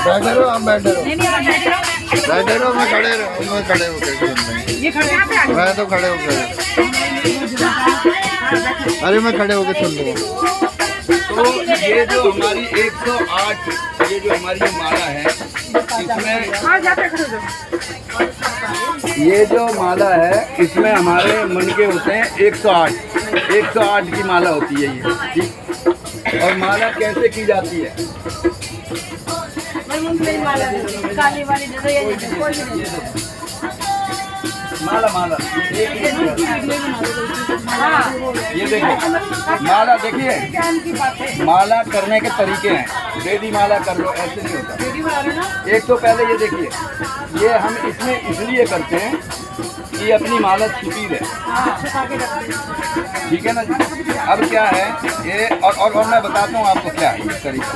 बैठे रहो, आप बैठे रहो, बैठे रहो, मैं खड़े रहो, मैं खड़े होकर मैं तो खड़े होकर, अरे मैं खड़े होकर सुन लूँगा। तो ये जो हमारी 108 ये जो हमारी माला है, इसमें ये जो माला है इसमें हमारे मन के होते हैं 108 की माला होती है ये, ठीक। और माला कैसे की जाती है? माला ये देखिए, माला देखिए, माला करने के तरीके हैं। बेदी माला कर लो, ऐसे नहीं होता। एक तो पहले ये देखिए, ये हम इसमें इसलिए करते हैं कि अपनी माला छिपी रहे, ठीक है ना जी। अब क्या है ये, और मैं बताता हूँ आपको क्या है ये तरीका।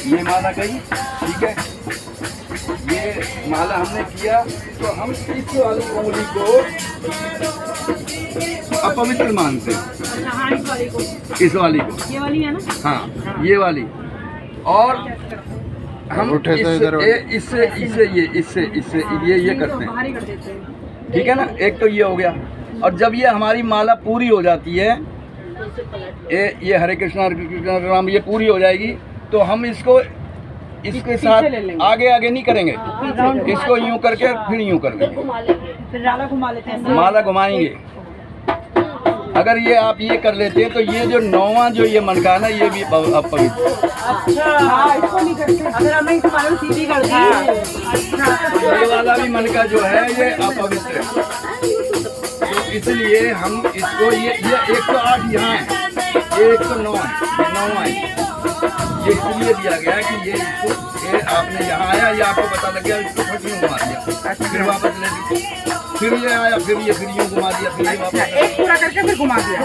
ये माला गई, ठीक है। ये माला हमने किया तो हम इस वाली उंगली को अपवित्र मानते हैं, इस वाली को, ये वाली है ना, हाँ ये वाली। और हम इससे ये करते हैं, ठीक है ना। एक तो ये हो गया। और जब ये हमारी माला पूरी हो जाती है, ये हरे कृष्णा राम ये पूरी हो जाएगी, तो हम इसको इसके साथ आगे आगे नहीं करेंगे, इसको यूं करके फिर यूं कर देंगे, फिर माला घुमाएंगे। अगर ये आप ये कर लेते हैं तो ये जो 9वां जो ये मन का है ना, ये भी अपवित्र। ये वाला भी मन का जो है ये अपवित्र है। तो इसलिए हम इसको ये 108 यहाँ है, 109 है, 9वां है। ये इसलिए दिया गया है कि ये आपने यहाँ आया, ये आपको पता लग गया, इसको फट यूँ घुमा दिया, फिर वापस ले ली, फिर ये आया, फिर यूँ घुमा दिया, फिर ये वापस पूरा करके फिर घुमा दिया।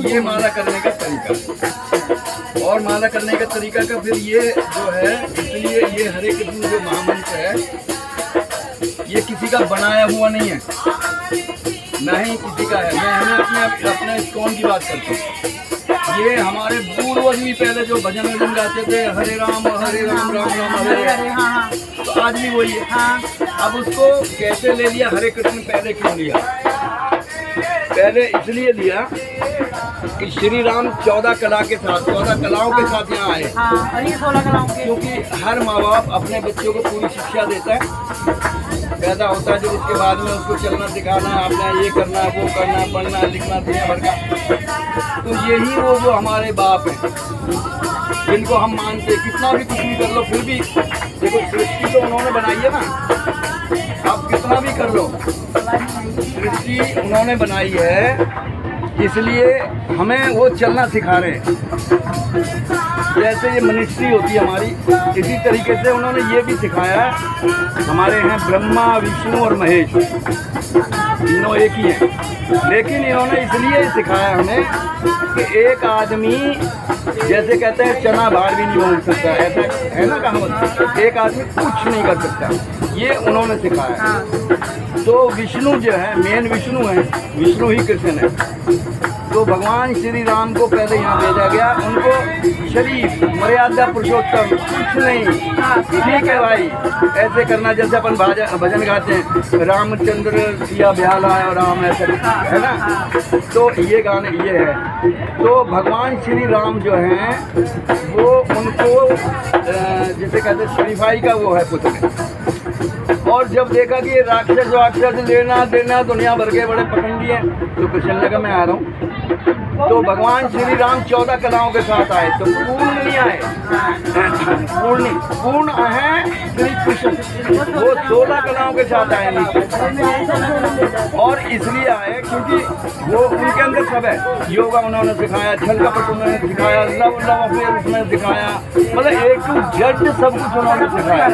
ये माला करने का तरीका। और माला करने का तरीका का फिर ये जो है, इसलिए ये हरे कृष्ण जो महामंत्र है, ये किसी का बनाया हुआ नहीं है, ना ही किसी का है। मैं अपने स्टोन की बात करता हूँ। ये हमारे पूर्वज भी पहले जो भजन गाते थे, हरे राम राम राम हरे हरे, तो आज भी वही है। अब उसको कैसे ले लिया हरे कृष्ण? पहले क्यों लिया? पहले इसलिए लिया कि श्री राम 14 कला के साथ, 14 कलाओं के साथ यहाँ आए, क्योंकि हर माँ बाप अपने बच्चों को पूरी शिक्षा देता है। पैदा होता है जो, उसके बाद में उसको चलना सिखाना, आपने ये करना, वो करना, पढ़ना लिखना, दुनिया भर का। तो यही वो जो हमारे बाप हैं, जिनको हम मानते, कितना भी कुछ भी कर लो, फिर भी देखो सृष्टि तो उन्होंने बनाई है ना। आप कितना भी कर लो, सृष्टि उन्होंने बनाई है, इसलिए हमें वो चलना सिखा रहे हैं। जैसे ये मिनिस्ट्री होती है हमारी, इसी तरीके से उन्होंने ये भी सिखाया है। हमारे हैं ब्रह्मा, विष्णु और महेश, तीनों एक ही हैं, लेकिन इन्होंने इसलिए सिखाया हमें कि एक आदमी, जैसे कहते हैं चना भार भी नहीं बोल सकता, ऐसा है ना कहावत, एक आदमी कुछ नहीं कर सकता, ये उन्होंने सिखाया। तो विष्णु जो है, मेन विष्णु है, विष्णु ही कृष्ण है। तो भगवान श्री राम को पहले यहाँ भेजा गया, उनको शरीफ, मर्यादा पुरुषोत्तम, कुछ नहीं, ठीक है भाई, ऐसे करना जैसे अपन भजन गाते हैं, रामचंद्र सिया ब्याला है और राम ऐसा है ना। तो ये गाने ये है। तो भगवान श्री राम जो हैं वो उनको जैसे कहते हैं शरीफाई का वो है पुत्र। और जब देखा कि ये राक्षस लेना देना दुनिया भर के बड़े पखंडी हैं, तो कृष्ण नगर में आ रहा हूँ। तो भगवान श्री राम 14 कलाओं के साथ आए, तो पूर्ण नहीं आए, पूर्ण है श्री कृष्ण, वो 16 कलाओं के साथ आए नहीं। और इसलिए आए क्योंकि वो उनके अंदर सब है। योगा उन्होंने सिखाया, छल कपट उन्होंने सिखाया, लव अफेयर उसने सिखाया, मतलब A to Z सब कुछ उन्होंने सिखाया।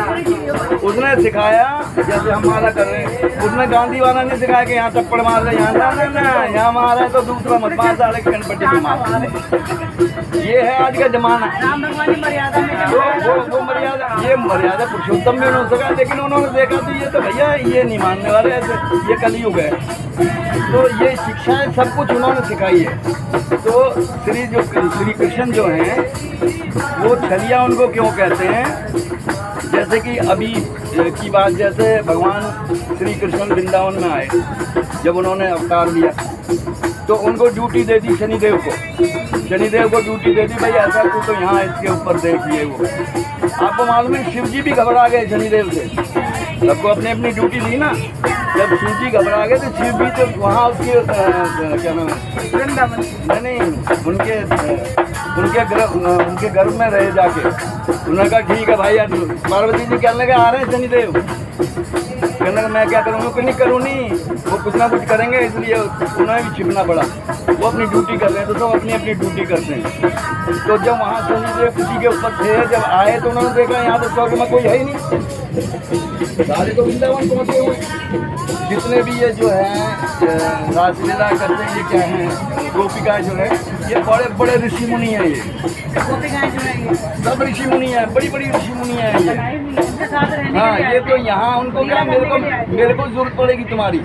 उसने सिखाया सिखाया जैसे हम माला कर रहे हैं, उसमें गांधी वाला ने सिखाया कि यहाँ थप्पड़ मार रहे, यहाँ ना यहाँ मारा है तो दूसरा मत मार, साले गणपति भी मार। ये है आज का जमाना। राम भगवान की मर्यादा में वो मर्यादा, ये मर्यादा पुरुषोत्तम में हो सका, लेकिन उन्होंने देखा तो ये तो भैया ये नहीं मानने वाले ऐसे, ये कलयुग है। तो ये शिक्षाएं सब कुछ उन्होंने सिखाई है। तो श्री कृष्ण जो हैं वो छलिया उनको क्यों कहते हैं? जैसे कि अभी की बात, जैसे भगवान श्री कृष्ण वृंदावन में आए, जब उन्होंने अवतार लिया तो उनको ड्यूटी दे दी शनिदेव को, शनिदेव को ड्यूटी दे दी भाई ऐसा तू तो यहाँ इसके ऊपर देखिए। वो आपको मालूम है शिव जी भी घबरा गए शनिदेव से, सबको अपनी अपनी ड्यूटी दी ना। जब शिव जी घबरा गए तो शिव भी तो वहाँ उसके क्या नाम है, वृंदावन नहीं उनके गर्भ में रहे जाके। उन्होंने कहा ठीक है भाई, पार्वती जी कहने लगे आ रहे हैं शनिदेव, कहने लगा मैं क्या करूँगा, कुछ नहीं करूँ नहीं, वो कुछ ना कुछ करेंगे, इसलिए उन्हें भी छिपना पड़ा। वो अपनी ड्यूटी कर रहे हैं तो सब अपनी अपनी ड्यूटी करते हैं। तो जब वहाँ शनिदेव किसी के ऊपर थे, जब आए तो उन्होंने देखा यहाँ तो स्वर्ग में कोई है ही नहीं, सारे तो वृंदावन पहुँचे हुए। जितने भी ये जो है रासलीला करते हैं, ये क्या है गोपिकाएँ जो है, ये बड़े बड़े ऋषि मुनि हैं। ये सब ऋषि मुनि हैं, बड़ी बड़ी ऋषि मुनि हैं ये। हाँ, ये तो यहाँ उनको क्या, मेरे को जरूरत पड़ेगी तुम्हारी,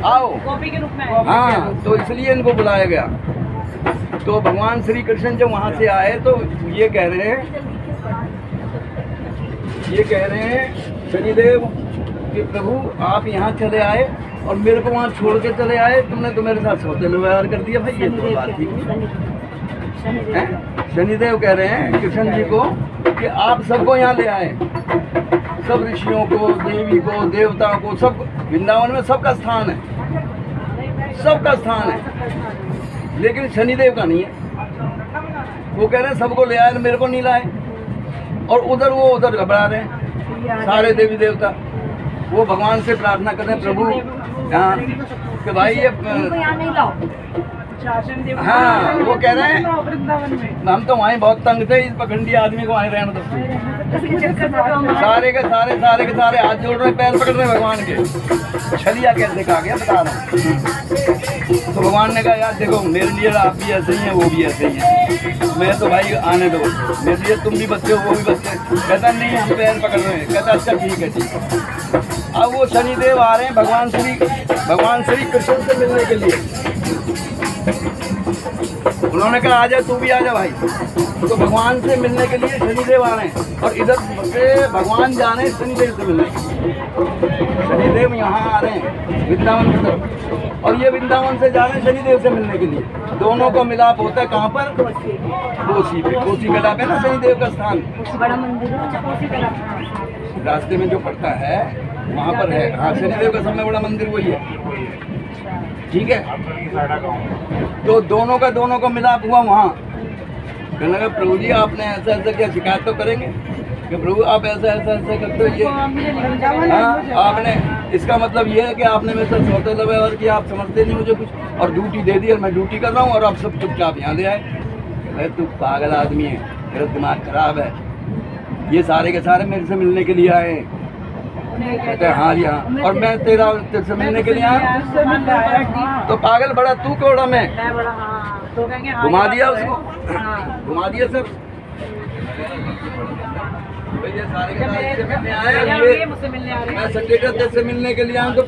आओ कॉपी के रूप में। हाँ, तो इसलिए इनको बुलाया गया। तो भगवान श्री कृष्ण जब वहाँ से आए तो ये कह रहे हैं शनिदेव कि प्रभु आप यहाँ चले आए और मेरे को वहाँ छोड़ के चले आए, तुमने तो मेरे साथ सौतेले व्यवहार कर दिया भाई, ये तो बात ठीक नहीं। शनिदेव कह रहे हैं कृष्ण जी को कि आप सबको यहाँ ले आए, सब ऋषियों को, देवी को, देवताओं को, सब वृंदावन में सबका स्थान है, सबका स्थान है, लेकिन शनिदेव का नहीं है। वो कह रहे हैं सबको ले आए, मेरे को नहीं लाए। और उधर वो उधर घबरा रहे हैं सारे देवी देवता, वो भगवान से प्रार्थना कर रहे हैं प्रभु हाँ कि भाई ये हाँ, वो कह रहे हैं हम तो वहीं बहुत तंग थे, इस पखंडी आदमी को वहीं रहने दो। सारे के सारे हाथ जोड़ रहे, पैर पकड़ रहे भगवान के। छलिया कैसे कहा गया बता रहा हूँ। तो भगवान ने कहा यार देखो मेरे लिए आप भी ऐसे ही हैं, वो भी ऐसे ही हैं, मैं तो भाई आने दो, मेरे लिए तुम भी बच्चे हो वो भी बच्चे। कहता नहीं हम पैर पकड़ रहे हैं। कहता अच्छा ठीक है ठीक। अब वो शनिदेव आ रहे हैं भगवान श्री कृष्ण से मिलने के लिए। उन्होंने कहा आजा तू भी आजा भाई। तो भगवान से मिलने के लिए शनिदेव आ रहे हैं और इधर से भगवान जा रहे हैं शनिदेव से मिलने के लिए। शनिदेव यहाँ आ रहे हैं वृंदावन की तरफ और ये वृंदावन से जा रहे हैं शनिदेव से मिलने के लिए। दोनों को मिलाप होता है कहाँ पर? कोसी पे, कोसी कला पे ना शनिदेव का स्थान, बड़ा मंदिर रास्ते में जो पड़ता है वहाँ पर है। हाँ, शनिदेव का सबसे बड़ा मंदिर वही है, ठीक है। तो दोनों का मिलाप हुआ वहाँ। कहने लगा प्रभु जी आपने ऐसा ऐसा क्या शिकायत तो करेंगे कि प्रभु आप ऐसा करते हो ये हाँ, आपने इसका मतलब ये है कि आपने मेरे साथ सौतेला व्यवहार किया, आप समझते नहीं मुझे कुछ, और ड्यूटी दे दी और मैं ड्यूटी कर रहा हूँ और आप सब चुपचाप यहाँ ले आए। अरे तू पागल आदमी है, मेरा दिमाग खराब है, ये सारे के सारे मेरे से मिलने के लिए आए। कहते हैं हाँ जी हाँ, और मैं तेरे से मिलने के लिए आया। तो पागल बड़ा तू कोड़ा मैं घुमा दिया उसको, घुमा दिया सर। ये सारे के सारे मैं स्टेटस से मिलने के लिए आया तो